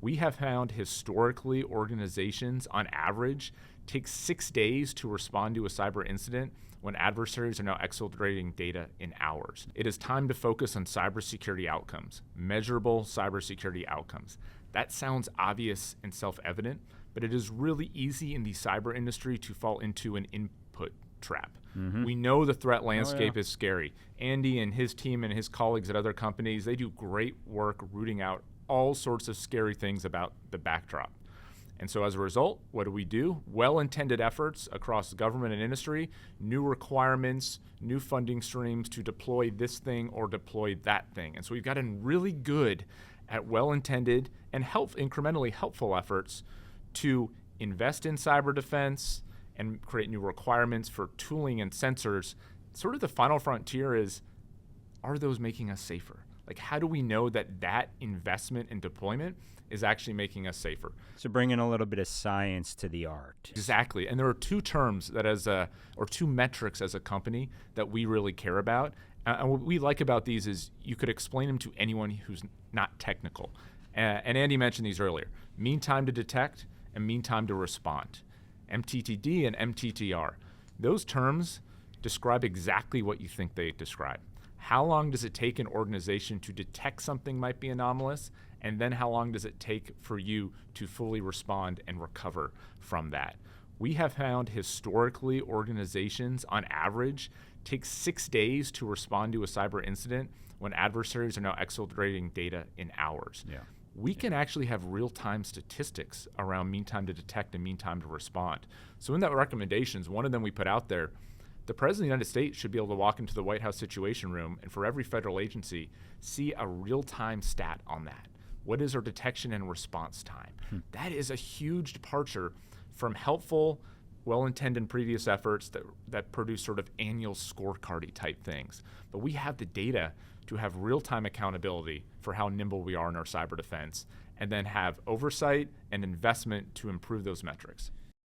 We have found historically organizations on average take 6 days to respond to a cyber incident when adversaries are now exfiltrating data in hours. It is time to focus on cybersecurity outcomes, measurable cybersecurity outcomes. That sounds obvious and self-evident, but it is really easy in the cyber industry to fall into an input trap. We know the threat landscape is scary. Andy and his team and his colleagues at other companies, they do great work rooting out all sorts of scary things about the backdrop. And so as a result, what do? Well-intended efforts across government and industry, new requirements, new funding streams to deploy this thing or deploy that thing. And so we've gotten really good at well-intended and incrementally helpful efforts to invest in cyber defense and create new requirements for tooling and sensors. Sort of the final frontier is, are those making us safer? Like, how do we know that that investment and deployment is actually making us safer? So bringing a little bit of science to the art. Exactly. And there are two terms that or two metrics as a company that we really care about. And what we like about these is you could explain them to anyone who's not technical. And Andy mentioned these earlier. Mean time to detect and mean time to respond. MTTD and MTTR. Those terms describe exactly what you think they describe. How long does it take an organization to detect something might be anomalous? And then how long does it take for you to fully respond and recover from that? We have found historically organizations on average take 6 days to respond to a cyber incident when adversaries are now exfiltrating data in hours. We can actually have real-time statistics around mean time to detect and mean time to respond. So in that recommendations, one of them we put out there, the President of the United States should be able to walk into the White House Situation Room and for every federal agency, see a real-time stat on that. What is our detection and response time? That is a huge departure from helpful, well-intended previous efforts that produce sort of annual scorecardy type things. But we have the data to have real-time accountability for how nimble we are in our cyber defense, and then have oversight and investment to improve those metrics.